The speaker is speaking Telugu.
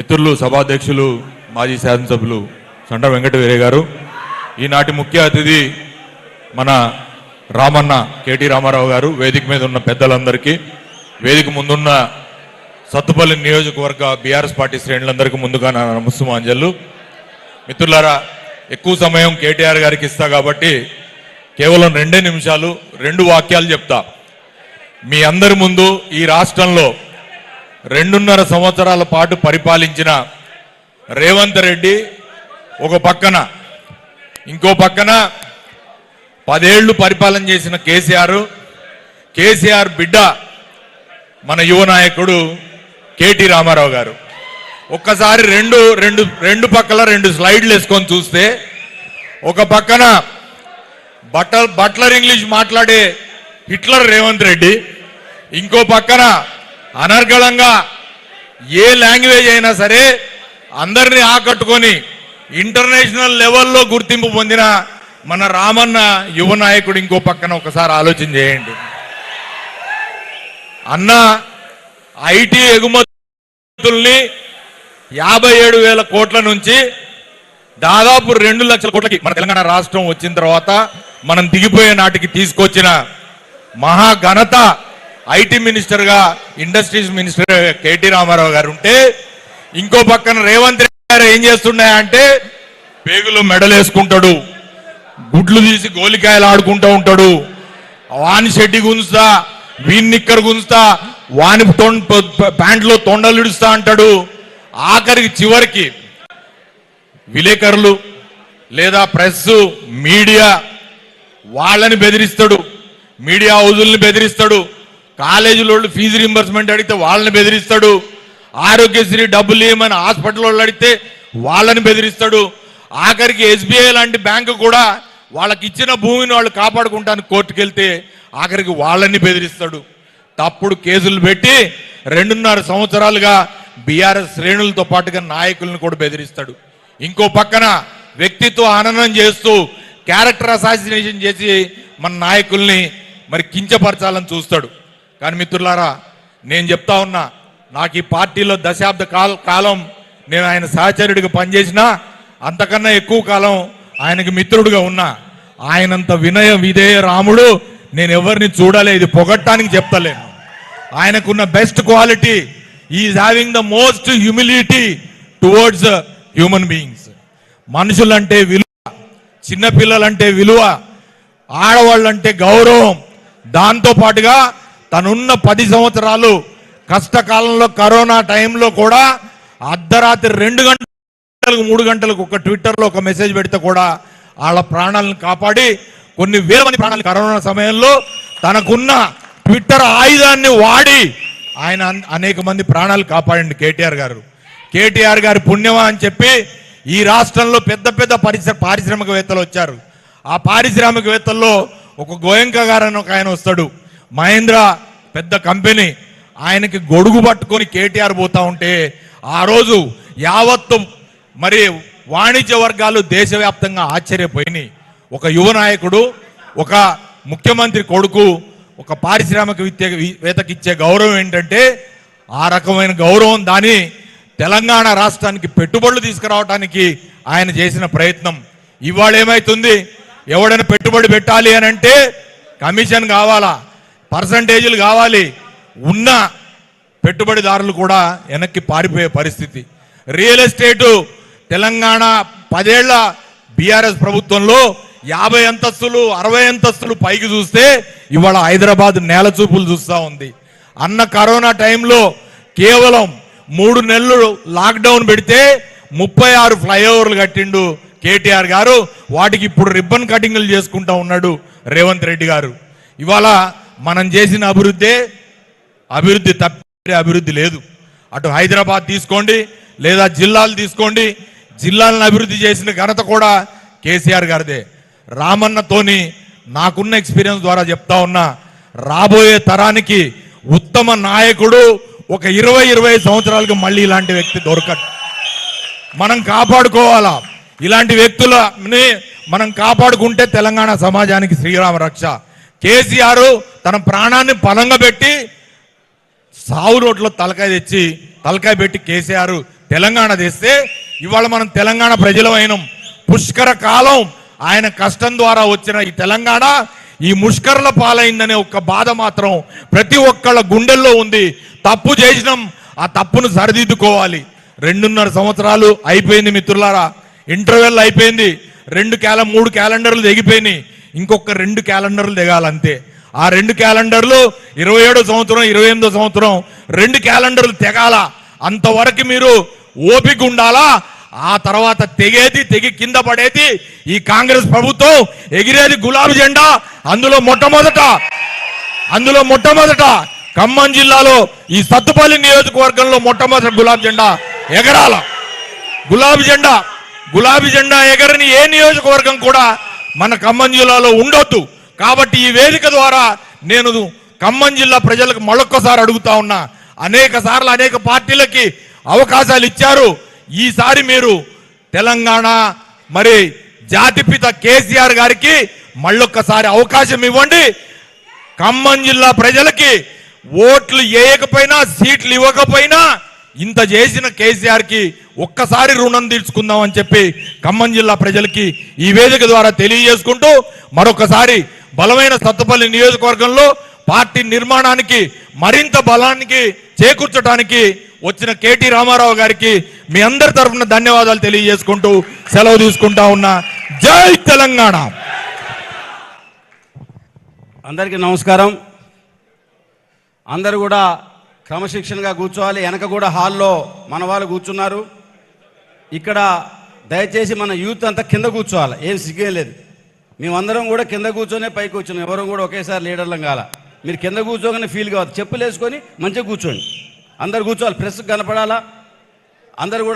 మిత్రులు సభాధ్యక్షులు మాజీ శాసనసభ్యులు సంట వెంకట వీరయ్య గారు, ఈనాటి ముఖ్య అతిథి మన రామన్న కేటీ రామారావు గారు, వేదిక మీద ఉన్న పెద్దలందరికీ, వేదిక ముందున్న సత్తుపల్లి నియోజకవర్గ బీఆర్ఎస్ పార్టీ శ్రేణులందరికీ ముందుగా నా నమస్సుమాంజలు. మిత్రులారా, ఎక్కువ సమయం కేటీఆర్ గారికి ఇస్తా కాబట్టి కేవలం 2 నిమిషాలు 2 వాక్యాలు చెప్తా. మీ అందరి ముందు ఈ రాష్ట్రంలో 2.5 సంవత్సరాల పాటు పరిపాలించిన రేవంత్ రెడ్డి ఒక పక్కన, ఇంకో పక్కన 10 ఏళ్లు పరిపాలన చేసిన కేసీఆర్ బిడ్డ మన యువ నాయకుడు కేటీ రామారావు గారు. ఒక్కసారి రెండు పక్కల 2 స్లైడ్లు వేసుకొని చూస్తే, ఒక పక్కన బట్లర్ ఇంగ్లీష్ మాట్లాడే హిట్లర్ రేవంత్ రెడ్డి, ఇంకో పక్కన అనర్గళంగా ఏ లాంగ్వేజ్ అయినా సరే అందరినీ ఆకట్టుకొని ఇంటర్నేషనల్ లెవెల్లో గుర్తింపు పొందిన మన రామన్న యువ నాయకుడు ఇంకో పక్కన. ఒకసారి ఆలోచన చేయండి. అన్న ఐటీ ఎగుమతుల్ని 57,000 కోట్ల నుంచి దాదాపు 2 లక్షల కోట్లకి మన తెలంగాణ రాష్ట్రం వచ్చిన తర్వాత మనం దిగిపోయే నాటికి తీసుకొచ్చిన మహా ఘనత ఐటీ మినిస్టర్ గా, ఇండస్ట్రీస్ మినిస్టర్ కేటీ రామారావు గారు ఉంటే, ఇంకో పక్కన రేవంత్ రెడ్డి గారు ఏం చేస్తున్నాయంటే పేగులు మెడలేసుకుంటాడు, గుడ్లు తీసి గోలికాయలు ఆడుకుంటూ ఉంటాడు, వాని షెడ్డి గుంజుతా, వీని నిక్కర్ గుంజుతా, వాని ప్యాంట్లో తొండలు ఇడుస్తా అంటాడు. ఆఖరికి చివరికి విలేకరులు లేదా ప్రెస్ మీడియా వాళ్ళని బెదిరిస్తాడు, మీడియా హౌజుల్ని బెదిరిస్తాడు, కాలేజీలో ఫీజు రింబర్స్మెంట్ అడిగితే వాళ్ళని బెదిరిస్తాడు, ఆరోగ్యశ్రీ డబ్బులు ఇవ్వమని హాస్పిటల్ వాళ్ళు అడిగితే వాళ్ళని బెదిరిస్తాడు. ఆఖరికి ఎస్బీఐ లాంటి బ్యాంకు కూడా వాళ్ళకి ఇచ్చిన భూమిని వాళ్ళు కాపాడుకుంటానికి కోర్టుకెళ్తే ఆఖరికి వాళ్ళని బెదిరిస్తాడు. తప్పుడు కేసులు పెట్టి 2.5 సంవత్సరాలుగా బీఆర్ఎస్ శ్రేణులతో పాటుగా నాయకులను కూడా బెదిరిస్తాడు. ఇంకో పక్కన వ్యక్తిత్వ హననం చేస్తూ క్యారెక్టర్ అసాసినేషన్ చేసి మన నాయకుల్ని మరి కించపరచాలని చూస్తాడు. కానీ మిత్రులారా, నేను చెప్తా ఉన్నా, నాకు ఈ పార్టీలో దశాబ్ద కాలం నేను ఆయన సహచరుడిగా పనిచేసినా, అంతకన్నా ఎక్కువ కాలం ఆయనకి మిత్రుడిగా ఉన్నా. ఆయనంత వినయ విధేయ రాముడు నేను ఎవరిని చూడలే. ఇది పొగట్టానికి చెప్తలేను. ఆయనకున్న best quality, is having the most humility towards human beings. మనుషులంటే విలువ, చిన్నపిల్లలంటే విలువ, ఆడవాళ్ళంటే గౌరవం. దాంతో పాటుగా తనున్న 10 సంవత్సరాలు కష్టకాలంలో కరోనా టైంలో కూడా అర్ధరాత్రి 2 గంటలకు 3 గంటలకు ఒక ట్విట్టర్లో ఒక మెసేజ్ పెడితే కూడా వాళ్ళ ప్రాణాలను కాపాడి, కొన్ని వేల మంది ప్రాణాలు కరోనా సమయంలో తనకున్న ట్విట్టర్ ఆయుధాన్ని వాడి ఆయన అనేక మంది ప్రాణాలు కాపాడండి కేటీఆర్ గారి పుణ్యమా అని చెప్పి ఈ రాష్ట్రంలో పెద్ద పెద్ద పారిశ్రామికవేత్తలు వచ్చారు. ఆ పారిశ్రామికవేత్తల్లో ఒక గోయంక గారు అని ఒక ఆయన వస్తాడు, మహేంద్ర పెద్ద కంపెనీ, ఆయనకి గొడుగు పట్టుకొని కేటీఆర్ పోతా ఉంటే ఆ రోజు యావత్తు మరి వాణిజ్య వర్గాలు దేశవ్యాప్తంగా ఆశ్చర్యపోయినాయి. ఒక యువ నాయకుడు, ఒక ముఖ్యమంత్రి కొడుకు ఒక పారిశ్రామికవేత్తకి ఇచ్చే గౌరవం ఏంటంటే, ఆ రకమైన గౌరవం దాని తెలంగాణ రాష్ట్రానికి పెట్టుబడులు తీసుకురావడానికి ఆయన చేసిన ప్రయత్నం. ఇవాళ ఏమైతుంది, ఎవడైనా పెట్టుబడి పెట్టాలి అని అంటే కమిషన్ కావాలా, పర్సంటేజీలు కావాలి. ఉన్న పెట్టుబడిదారులు కూడా వెనక్కి పారిపోయే పరిస్థితి. రియల్ ఎస్టేటు తెలంగాణ 10 ఏళ్ల బీఆర్ఎస్ ప్రభుత్వంలో 50 అంతస్తులు 60 అంతస్తులు పైకి చూస్తే ఇవాళ హైదరాబాద్ నేల చూపులు చూస్తూ ఉంది. అన్న కరోనా టైంలో కేవలం 3 నెలలు లాక్డౌన్ పెడితే 36 ఫ్లైఓవర్లు కట్టిండు కేటీఆర్ గారు. వాటికి ఇప్పుడు రిబ్బన్ కటింగ్లు చేసుకుంటా ఉన్నాడు రేవంత్ రెడ్డి గారు. ఇవాళ మనం చేసిన అభివృద్ధి తప్పే అభివృద్ధి లేదు. అటు హైదరాబాద్ తీసుకోండి లేదా జిల్లాలు తీసుకోండి, జిల్లాలను అభివృద్ధి చేసిన ఘనత కూడా కేసీఆర్ గారిదే. రామన్నతోని నాకున్న ఎక్స్పీరియన్స్ ద్వారా చెప్తా ఉన్నా, రాబోయే తరానికి ఉత్తమ నాయకుడు ఒక 20-25 సంవత్సరాలకు మళ్ళీ ఇలాంటి వ్యక్తి దొరకడు. మనం కాపాడుకోవాలా. ఇలాంటి వ్యక్తులని మనం కాపాడుకుంటే తెలంగాణ సమాజానికి శ్రీరామ రక్ష. కేసీఆర్ తన ప్రాణాన్ని పణంగా పెట్టి సావు రోడ్లో తలకాయ పెట్టి కేసీఆర్ తెలంగాణ తెస్తే ఇవాళ మనం తెలంగాణ ప్రజలమైనం. పుష్కర కాలం ఆయన కష్టం ద్వారా వచ్చిన ఈ తెలంగాణ ఈ ముష్కర్ల పాలైందనే ఒక్క బాధ మాత్రం ప్రతి ఒక్కళ్ళ గుండెల్లో ఉంది. తప్పు చేసినాం, ఆ తప్పును సరిదిద్దుకోవాలి. 2.5 సంవత్సరాలు అయిపోయింది మిత్రులారా, ఇంటర్వెల్ అయిపోయింది. 3 క్యాలెండర్లు తెగిపోయినాయి. ఇంకొక 2 క్యాలెండర్లు తెగాలంతే. ఆ 2 క్యాలెండర్లు 27 సంవత్సరం 28 సంవత్సరం 2 క్యాలెండర్లు తెగాల. అంతవరకు మీరు ఓపిక ఉండాలా. ఆ తర్వాత తెగి కింద పడేది ఈ కాంగ్రెస్ ప్రభుత్వం, ఎగిరేది గులాబీ జెండా. అందులో మొట్టమొదట ఖమ్మం జిల్లాలో ఈ సత్తుపల్లి నియోజకవర్గంలో మొట్టమొదటి గులాబీ జెండా ఎగరాల. గులాబీ జెండా ఎగరని ఏ నియోజకవర్గం కూడా మన ఖమ్మం జిల్లాలో ఉండొద్దు. కాబట్టి ఈ వేదిక ద్వారా నేను ఖమ్మం జిల్లా ప్రజలకు మరొక్కసారి అడుగుతా ఉన్నా. అనేక సార్లు అనేక పార్టీలకి అవకాశాలు ఇచ్చారు. ఈసారి మీరు తెలంగాణ మరి జాతిపిత కేసీఆర్ గారికి మళ్ళొక్కసారి అవకాశం ఇవ్వండి. ఖమ్మం జిల్లా ప్రజలకి ఓట్లు వేయకపోయినా సీట్లు ఇవ్వకపోయినా ఇంత చేసిన కేసీఆర్ కి ఒక్కసారి రుణం తీర్చుకుందాం అని చెప్పి ఖమ్మం జిల్లా ప్రజలకి ఈ వేదిక ద్వారా తెలియజేసుకుంటూ మరొకసారి బలమైన సత్తుపల్లి నియోజకవర్గంలో పార్టీ నిర్మాణానికి మరింత బలానికి చేకూర్చడానికి వచ్చిన కేటీ రామారావు గారికి మీ అందరి తరఫున ధన్యవాదాలు తెలియజేసుకుంటూ సెలవు తీసుకుంటా ఉన్నా. జై తెలంగాణ. అందరికీ నమస్కారం. అందరూ కూడా క్రమశిక్షణగా కూర్చోవాలి. వెనక కూడా హాల్లో మన వాళ్ళు కూర్చున్నారు. ఇక్కడ దయచేసి మన యూత్ అంతా కింద కూర్చోవాలి. ఏం సిగ్గేం లేదు. మేమందరం కూడా కింద కూర్చొనే పైకి కూర్చున్నాం. ఎవరు కూడా ఒకేసారి లీడర్లం కాల. మీరు కింద కూర్చోగానే ఫీల్ కావద్దు. చెప్పులు వేసుకొని మంచిగా కూర్చోండి. అందరు కూర్చోవాలి. ప్రెస్ కనపడాలా. అందరు కూడా